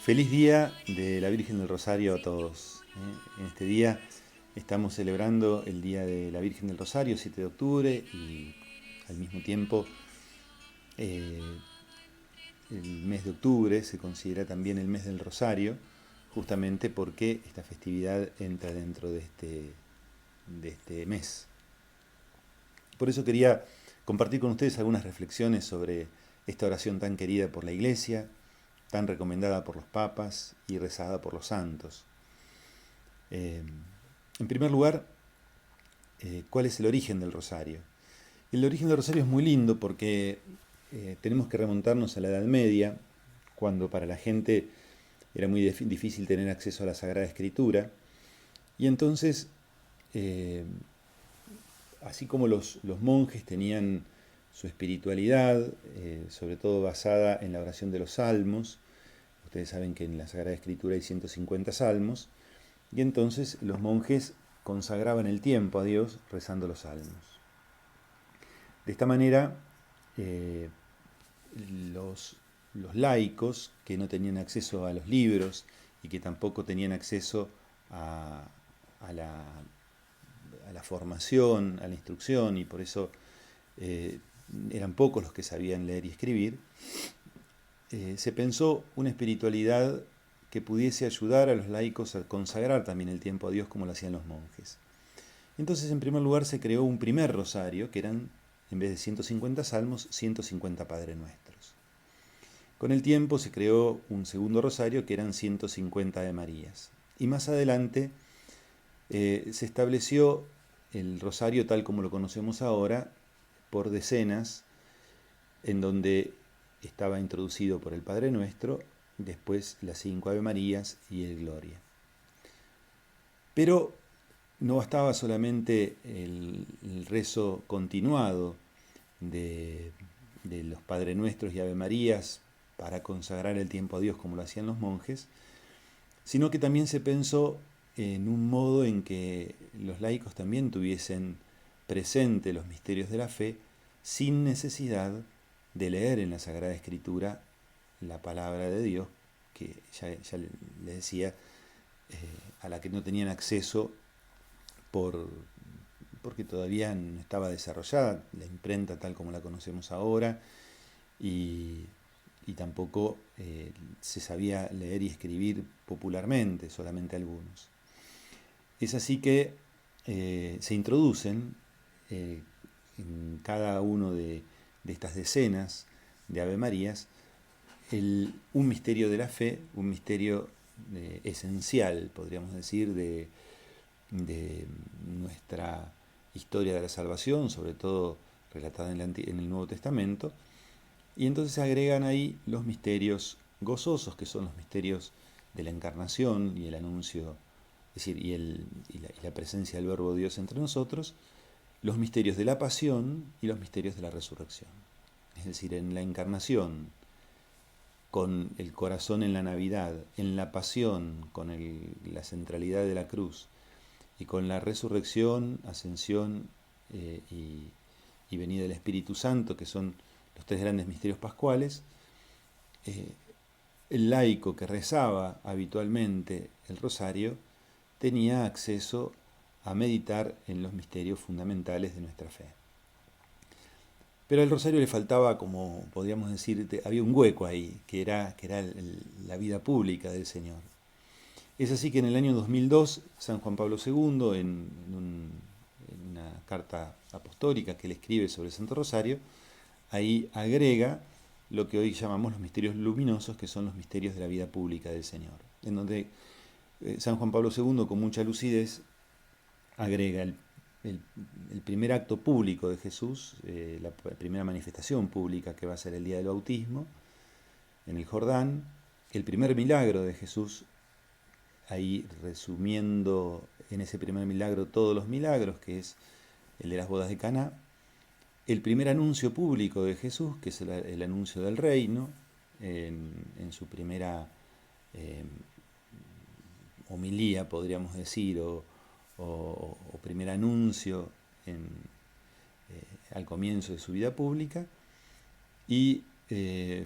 Feliz día de la Virgen del Rosario a todos. En este día estamos celebrando el Día de la Virgen del Rosario, 7 de octubre, y al mismo tiempo eh, el mes de octubre se considera también el mes del Rosario, justamente porque esta festividad entra dentro de este mes. Por eso quería compartir con ustedes algunas reflexiones sobre esta oración tan querida por la Iglesia, tan recomendada por los papas y rezada por los santos. Eh, en primer lugar, ¿cuál es el origen del rosario? El origen del rosario es muy lindo porque tenemos que remontarnos a la Edad Media, cuando para la gente era muy difícil tener acceso a la Sagrada Escritura, y entonces, eh, así como los monjes tenían su espiritualidad, sobre todo basada en la oración de los salmos, ustedes saben que en la Sagrada Escritura hay 150 salmos, y entonces los monjes consagraban el tiempo a Dios rezando los salmos. De esta manera, eh, los laicos que no tenían acceso a los libros y que tampoco tenían acceso a, a la, a la formación, a la instrucción, y por eso eh, eran pocos los que sabían leer y escribir, se pensó una espiritualidad que pudiese ayudar a los laicos a consagrar también el tiempo a Dios como lo hacían los monjes. Entonces, en primer lugar, se creó un primer rosario, que eran, en vez de 150 salmos, 150 Padre Nuestros. Con el tiempo se creó un segundo rosario, que eran 150 Ave Marías. Y más adelante se estableció el rosario tal como lo conocemos ahora, por decenas, en donde estaba introducido por el Padre Nuestro, después las 5 Ave Marías y el Gloria. Pero no bastaba solamente el rezo continuado de, de los Padre Nuestros y Ave Marías para consagrar el tiempo a Dios como lo hacían los monjes, sino que también se pensó en un modo en que los laicos también tuviesen presente los misterios de la fe sin necesidad de leer en la Sagrada Escritura la palabra de Dios, que ya les decía, a la que no tenían acceso por, porque todavía no estaba desarrollada la imprenta tal como la conocemos ahora, y, y tampoco se sabía leer y escribir popularmente, solamente algunos. Es así que se introducen en cada uno de estas decenas de Ave Marías un misterio de la fe, un misterio esencial, podríamos decir, de nuestra historia de la salvación, sobre todo relatada en el Nuevo Testamento, y entonces se agregan ahí los misterios gozosos, que son los misterios de la encarnación y el anuncio, es decir, y la presencia del Verbo de Dios entre nosotros, los misterios de la pasión y los misterios de la resurrección. Es decir, en la encarnación, con el corazón en la Navidad, en la pasión, con la centralidad de la cruz, y con la resurrección, ascensión y venida del Espíritu Santo, que son los tres grandes misterios pascuales, eh, el laico que rezaba habitualmente el rosario tenía acceso a meditar en los misterios fundamentales de nuestra fe. Pero al rosario le faltaba, como podríamos decir, había un hueco ahí, que era la vida pública del Señor. Es así que en el año 2002, San Juan Pablo II, en una carta apostólica que él escribe sobre el Santo Rosario, ahí agrega lo que hoy llamamos los misterios luminosos, que son los misterios de la vida pública del Señor, en donde San Juan Pablo II, con mucha lucidez, agrega el- el primer acto público de Jesús, la primera manifestación pública, que va a ser el día del bautismo, en el Jordán, el primer milagro de Jesús, ahí resumiendo en ese primer milagro todos los milagros, que es el de las bodas de Caná, el primer anuncio público de Jesús, que es el anuncio del reino, en su primera eh, homilía, podríamos decir, o primer anuncio al comienzo de su vida pública, Y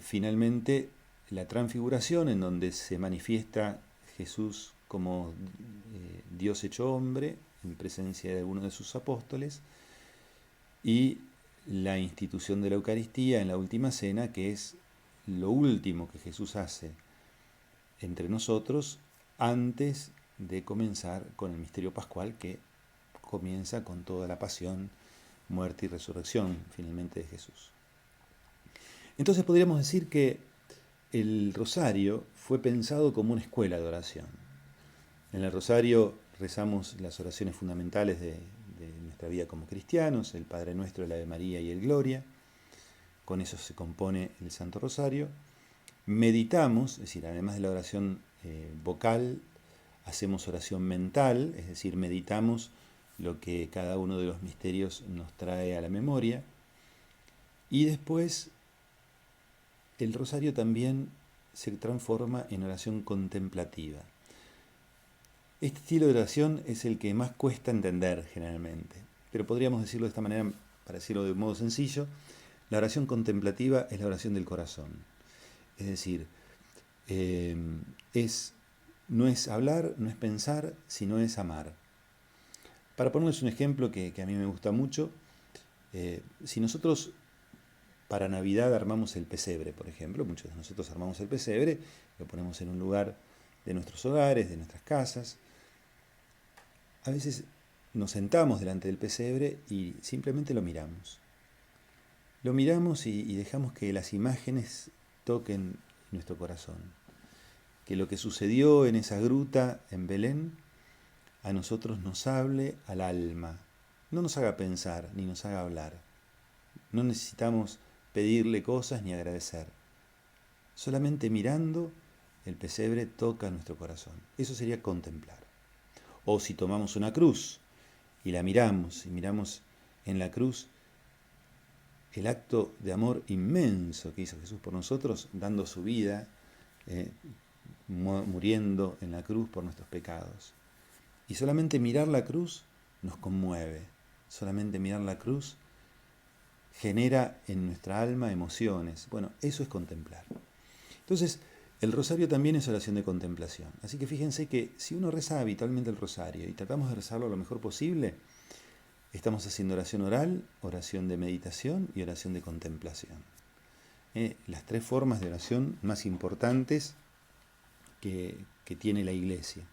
finalmente la transfiguración, en donde se manifiesta Jesús como Dios hecho hombre en presencia de algunos de sus apóstoles, y la institución de la Eucaristía en la última cena, que es lo último que Jesús hace entre nosotros antes de comenzar con el misterio pascual, que comienza con toda la pasión, muerte y resurrección finalmente de Jesús. Entonces podríamos decir que el rosario fue pensado como una escuela de oración. En el rosario rezamos las oraciones fundamentales de nuestra vida como cristianos, el Padre Nuestro, el Ave María y el Gloria. Con eso se compone el Santo Rosario. Meditamos, es decir, además de la oración vocal, hacemos oración mental, es decir, meditamos lo que cada uno de los misterios nos trae a la memoria. Y después el rosario también se transforma en oración contemplativa. Este estilo de oración es el que más cuesta entender generalmente, pero podríamos decirlo de esta manera, para decirlo de modo sencillo: la oración contemplativa es la oración del corazón. Es decir, no es hablar, no es pensar, sino es amar. Para ponerles un ejemplo que a mí me gusta mucho, si nosotros para Navidad armamos el pesebre, por ejemplo, muchos de nosotros armamos el pesebre, lo ponemos en un lugar de nuestros hogares, de nuestras casas. A veces nos sentamos delante del pesebre y simplemente lo miramos. Lo miramos y dejamos que las imágenes toquen nuestro corazón. Que lo que sucedió en esa gruta en Belén a nosotros nos hable al alma. No nos haga pensar ni nos haga hablar. No necesitamos pedirle cosas ni agradecer. Solamente mirando el pesebre toca nuestro corazón. Eso sería contemplar. O si tomamos una cruz y la miramos, y miramos en la cruz el acto de amor inmenso que hizo Jesús por nosotros, dando su vida, muriendo en la cruz por nuestros pecados. Y solamente mirar la cruz nos conmueve. Solamente mirar la cruz genera en nuestra alma emociones. Bueno, eso es contemplar. Entonces, el rosario también es oración de contemplación. Así que fíjense que si uno reza habitualmente el rosario y tratamos de rezarlo lo mejor posible, estamos haciendo oración oral, oración de meditación y oración de contemplación. Las tres formas de oración más importantes que tiene la Iglesia.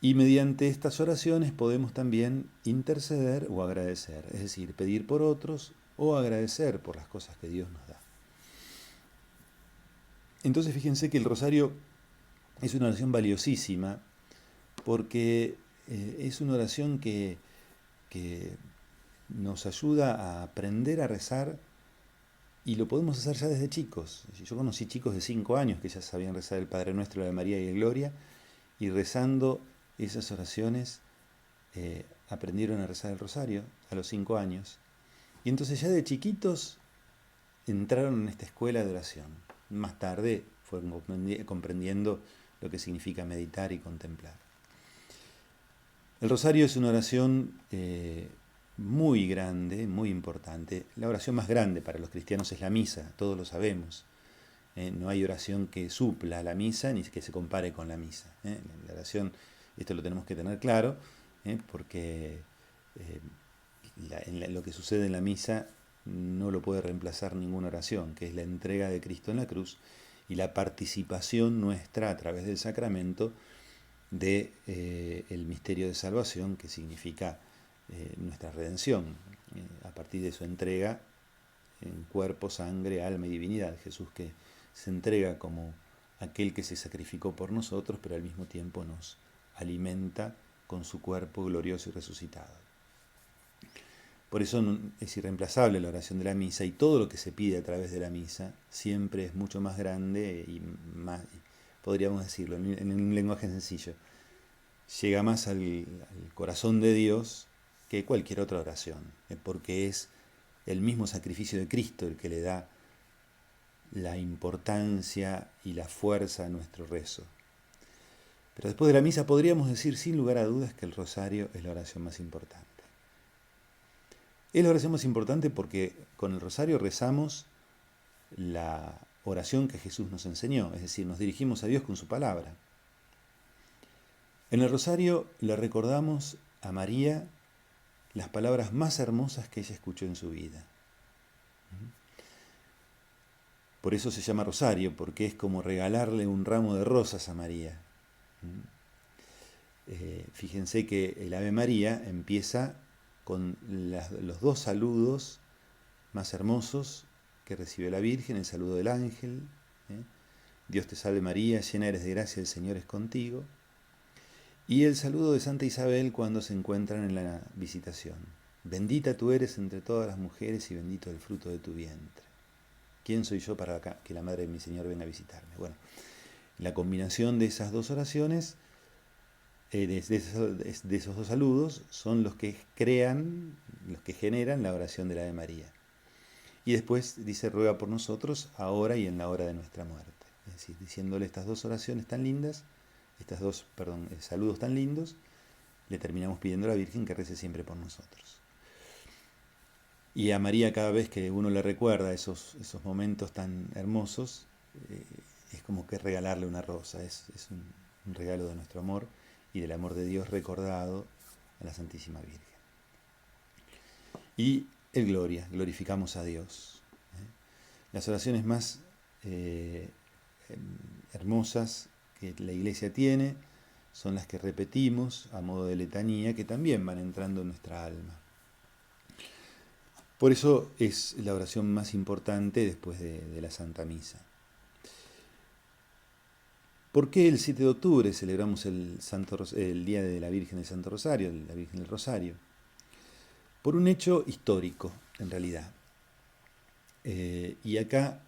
Y mediante estas oraciones podemos también interceder o agradecer, es decir, pedir por otros o agradecer por las cosas que Dios nos da. Entonces fíjense que el rosario es una oración valiosísima porque es una oración que nos ayuda a aprender a rezar, y lo podemos hacer ya desde chicos. Yo conocí chicos de 5 años que ya sabían rezar el Padre Nuestro, la de María y el Gloria, y rezando esas oraciones aprendieron a rezar el rosario a los 5 años. Y entonces ya de chiquitos entraron en esta escuela de oración. Más tarde fueron comprendiendo lo que significa meditar y contemplar. El rosario es una oración muy grande, muy importante. La oración más grande para los cristianos es la misa, todos lo sabemos. No hay oración que supla a la misa ni que se compare con la misa. La oración, esto lo tenemos que tener claro, porque lo que sucede en la misa no lo puede reemplazar ninguna oración, que es la entrega de Cristo en la cruz y la participación nuestra a través del sacramento de el misterio de salvación, que significa nuestra redención, a partir de su entrega en cuerpo, sangre, alma y divinidad. Jesús que se entrega como aquel que se sacrificó por nosotros, pero al mismo tiempo nos alimenta con su cuerpo glorioso y resucitado. Por eso es irreemplazable la oración de la misa, y todo lo que se pide a través de la misa siempre es mucho más grande y más, podríamos decirlo en un lenguaje sencillo, llega más al corazón de Dios que cualquier otra oración, porque es el mismo sacrificio de Cristo el que le da la importancia y la fuerza a nuestro rezo. Pero después de la misa podríamos decir sin lugar a dudas que el rosario es la oración más importante. Es la oración más importante porque con el rosario rezamos la oración que Jesús nos enseñó, es decir, nos dirigimos a Dios con su palabra. En el rosario le recordamos a María las palabras más hermosas que ella escuchó en su vida. Por eso se llama rosario, porque es como regalarle un ramo de rosas a María. Fíjense que el Ave María empieza con los dos saludos más hermosos que recibió la Virgen, el saludo del ángel, Dios te salve María, llena eres de gracia, el Señor es contigo, y el saludo de Santa Isabel cuando se encuentran en la visitación. Bendita tú eres entre todas las mujeres y bendito el fruto de tu vientre. ¿Quién soy yo para que la madre de mi Señor venga a visitarme? Bueno, la combinación de esas dos oraciones, de esos dos saludos, son los que generan la oración de la Ave María. Y después dice, ruega por nosotros, ahora y en la hora de nuestra muerte. Es decir, diciéndole estas dos oraciones tan lindas, saludos tan lindos, le terminamos pidiendo a la Virgen que rece siempre por nosotros. Y a María, cada vez que uno le recuerda esos momentos tan hermosos, es como que regalarle una rosa, es un regalo de nuestro amor y del amor de Dios recordado a la Santísima Virgen. Y el Gloria, glorificamos a Dios. Las oraciones más hermosas que la Iglesia tiene son las que repetimos a modo de letanía, que también van entrando en nuestra alma. Por eso es la oración más importante después de la Santa Misa. ¿Por qué el 7 de octubre celebramos el Día de la Virgen del Santo Rosario, la Virgen del Rosario? Por un hecho histórico, en realidad. Y acá,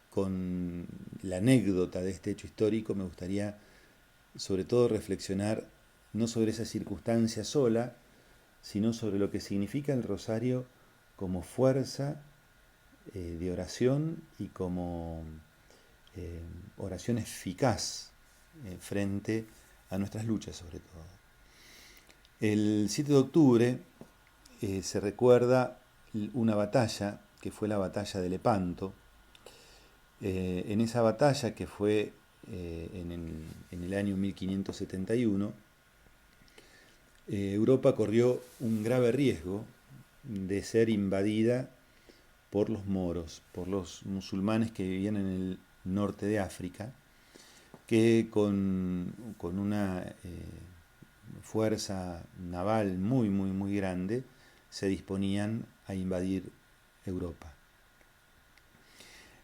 con la anécdota de este hecho histórico, me gustaría sobre todo reflexionar no sobre esa circunstancia sola, sino sobre lo que significa el rosario como fuerza de oración y como oración eficaz frente a nuestras luchas, sobre todo. El 7 de octubre se recuerda una batalla que fue la batalla de Lepanto. En esa batalla, que fue en el año 1571, Europa corrió un grave riesgo de ser invadida por los moros, por los musulmanes que vivían en el norte de África, que con una fuerza naval muy grande se disponían a invadir Europa.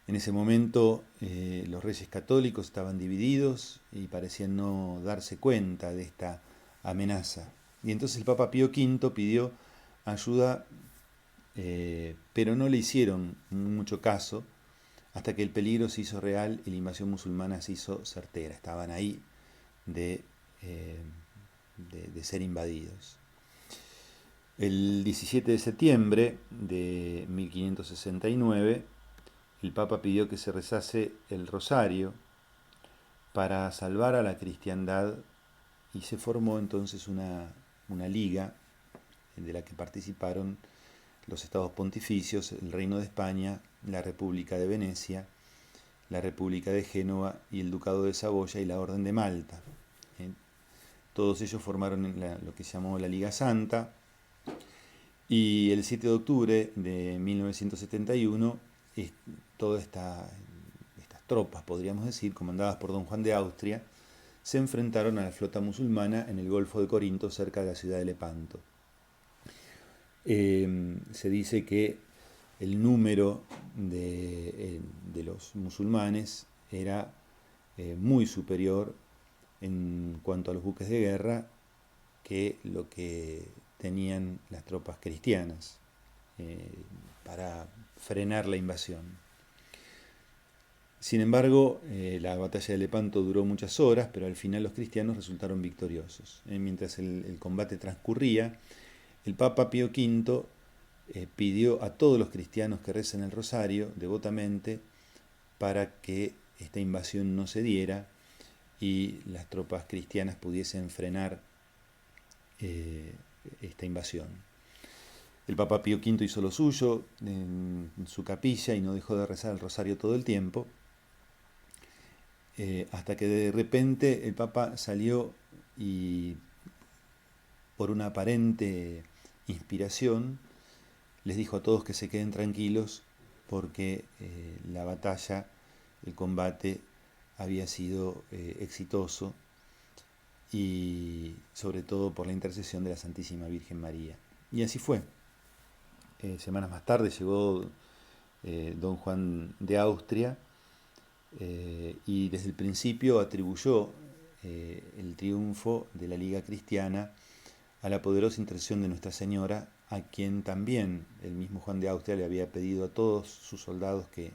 En ese momento los reyes católicos estaban divididos y parecían no darse cuenta de esta amenaza. Y entonces el Papa Pío V pidió ayuda, pero no le hicieron mucho caso hasta que el peligro se hizo real y la invasión musulmana se hizo certera. Estaban ahí de ser invadidos. El 17 de septiembre de 1569, el Papa pidió que se rezase el rosario para salvar a la cristiandad y se formó entonces una liga de la que participaron los estados pontificios, el Reino de España, la República de Venecia, la República de Génova y el Ducado de Saboya y la Orden de Malta. Todos ellos formaron lo que se llamó la Liga Santa, y el 7 de octubre de 1971 todas estas tropas, podríamos decir, comandadas por don Juan de Austria, se enfrentaron a la flota musulmana en el Golfo de Corinto, cerca de la ciudad de Lepanto. Se dice que el número de los musulmanes era muy superior en cuanto a los buques de guerra que lo que tenían las tropas cristianas para frenar la invasión. Sin embargo, la batalla de Lepanto duró muchas horas, pero al final los cristianos resultaron victoriosos. Mientras el combate transcurría, el Papa Pío V pidió a todos los cristianos que recen el rosario devotamente para que esta invasión no se diera y las tropas cristianas pudiesen frenar esta invasión. El Papa Pío V hizo lo suyo en su capilla y no dejó de rezar el rosario todo el tiempo, hasta que de repente el Papa salió y, por una aparente inspiración, les dijo a todos que se queden tranquilos porque la batalla, el combate había sido exitoso, y sobre todo por la intercesión de la Santísima Virgen María. Y así fue. Semanas más tarde llegó don Juan de Austria, y desde el principio atribuyó el triunfo de la Liga Cristiana a la poderosa intercesión de Nuestra Señora, a quien también el mismo Juan de Austria le había pedido a todos sus soldados que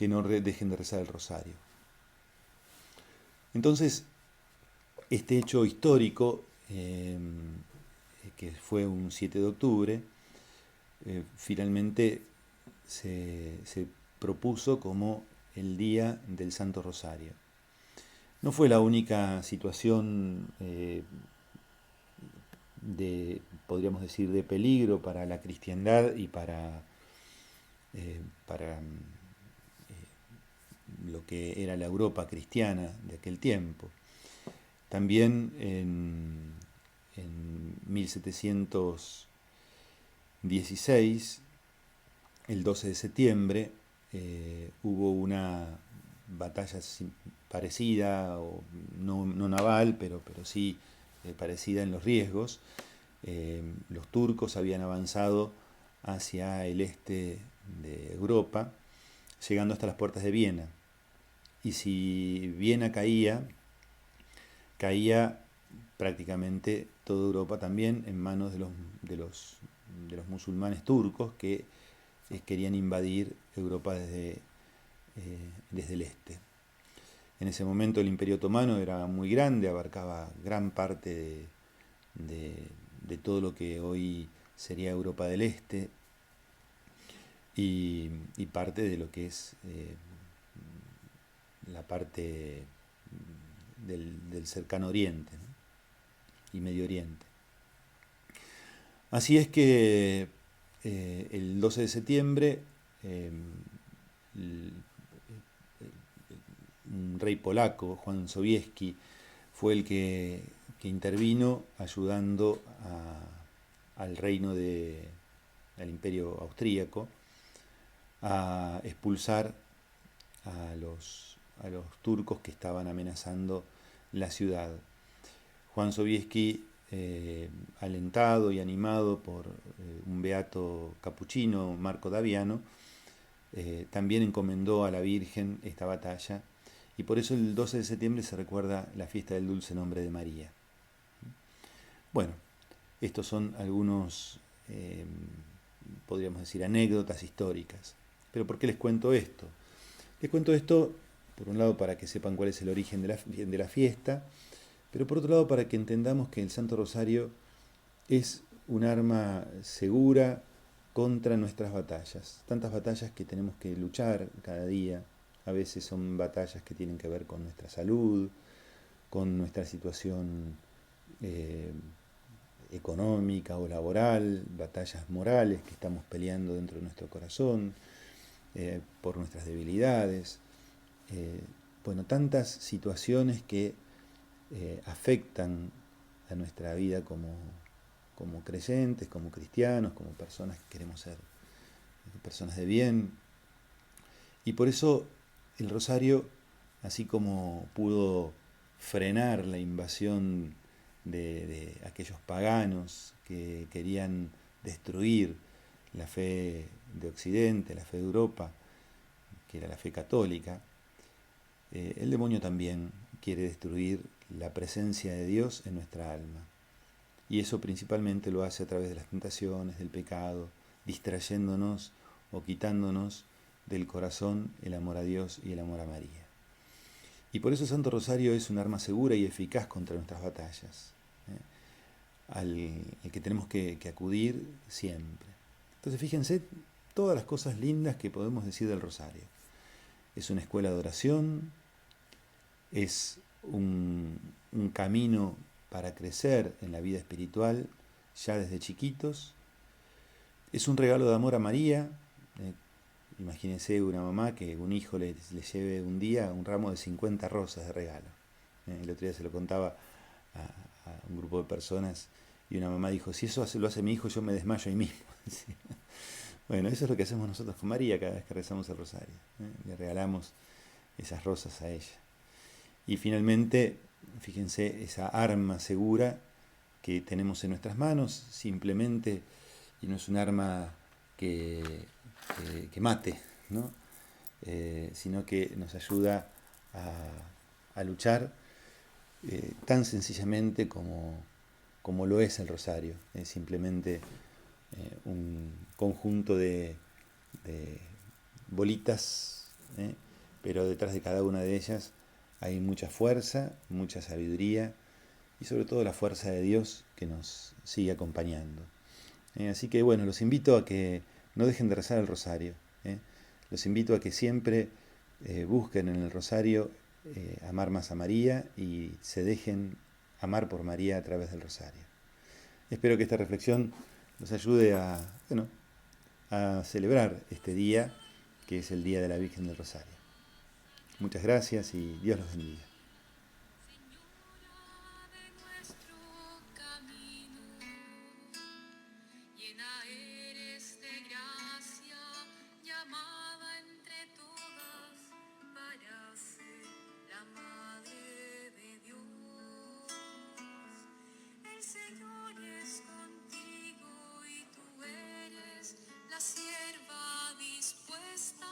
no dejen de rezar el rosario. Entonces, este hecho histórico, que fue un 7 de octubre, finalmente se propuso como el Día del Santo Rosario. No fue la única situación podríamos decir, de peligro para la cristiandad y para lo que era la Europa cristiana de aquel tiempo. También en 1716, el 12 de septiembre, hubo una batalla parecida, o no naval, pero sí parecida en los riesgos. Los turcos habían avanzado hacia el este de Europa, llegando hasta las puertas de Viena. Y si Viena caía prácticamente toda Europa también en manos de los musulmanes turcos, que querían invadir Europa desde el este. En ese momento el Imperio Otomano era muy grande, abarcaba gran parte de todo lo que hoy sería Europa del Este, y parte de lo que es la parte del cercano Oriente, ¿no? Y Medio Oriente. Así es que el 12 de septiembre un rey polaco, Juan Sobieski, fue el que intervino ayudando al reino al imperio austríaco a expulsar a los turcos que estaban amenazando la ciudad. Juan Sobieski, alentado y animado por un beato capuchino, Marco Daviano, también encomendó a la Virgen esta batalla, y por eso el 12 de septiembre se recuerda la fiesta del dulce nombre de María. Bueno, estos son algunos, podríamos decir, anécdotas históricas. Pero ¿por qué les cuento esto? Les cuento esto, por un lado, para que sepan cuál es el origen de la fiesta, pero por otro lado, para que entendamos que el Santo Rosario es un arma segura contra nuestras batallas. Tantas batallas que tenemos que luchar cada día. A veces son batallas que tienen que ver con nuestra salud, con nuestra situación económica o laboral, batallas morales que estamos peleando dentro de nuestro corazón, por nuestras debilidades. Bueno, tantas situaciones que afectan a nuestra vida como creyentes, como cristianos, como personas que queremos ser personas de bien. Y por eso el rosario, así como pudo frenar la invasión de aquellos paganos que querían destruir la fe de Occidente, la fe de Europa, que era la fe católica, el demonio también quiere destruir la presencia de Dios en nuestra alma. Y eso principalmente lo hace a través de las tentaciones, del pecado, distrayéndonos o quitándonos del corazón el amor a Dios y el amor a María. Y por eso el Santo Rosario es un arma segura y eficaz contra nuestras batallas, al que tenemos que acudir siempre. Entonces fíjense todas las cosas lindas que podemos decir del Rosario. Es una escuela de oración, es un camino para crecer en la vida espiritual ya desde chiquitos, Es un regalo de amor a María. eh, Imagínense una mamá que un hijo le lleve un día un ramo de 50 rosas de regalo. El otro día se lo contaba a un grupo de personas y una mamá dijo, si eso lo hace mi hijo, yo me desmayo ahí mismo. Sí. Bueno, eso es lo que hacemos nosotros con María cada vez que rezamos el rosario. Le regalamos esas rosas a ella. Y finalmente, fíjense, esa arma segura que tenemos en nuestras manos, simplemente, y no es un arma que mate, ¿no? Sino que nos ayuda a luchar tan sencillamente como lo es el rosario. Es simplemente un conjunto de bolitas, pero detrás de cada una de ellas hay mucha fuerza, mucha sabiduría y sobre todo la fuerza de Dios que nos sigue acompañando. Así que bueno, los invito a que no dejen de rezar el rosario. Los invito a que siempre busquen en el rosario amar más a María y se dejen amar por María a través del rosario. Espero que esta reflexión nos ayude bueno, a celebrar este día, que es el Día de la Virgen del Rosario. Muchas gracias y Dios los bendiga. Señora de nuestro camino, llena eres de gracia, llamada entre todas para ser la Madre de Dios. El Señor es contigo y tú eres la sierva dispuesta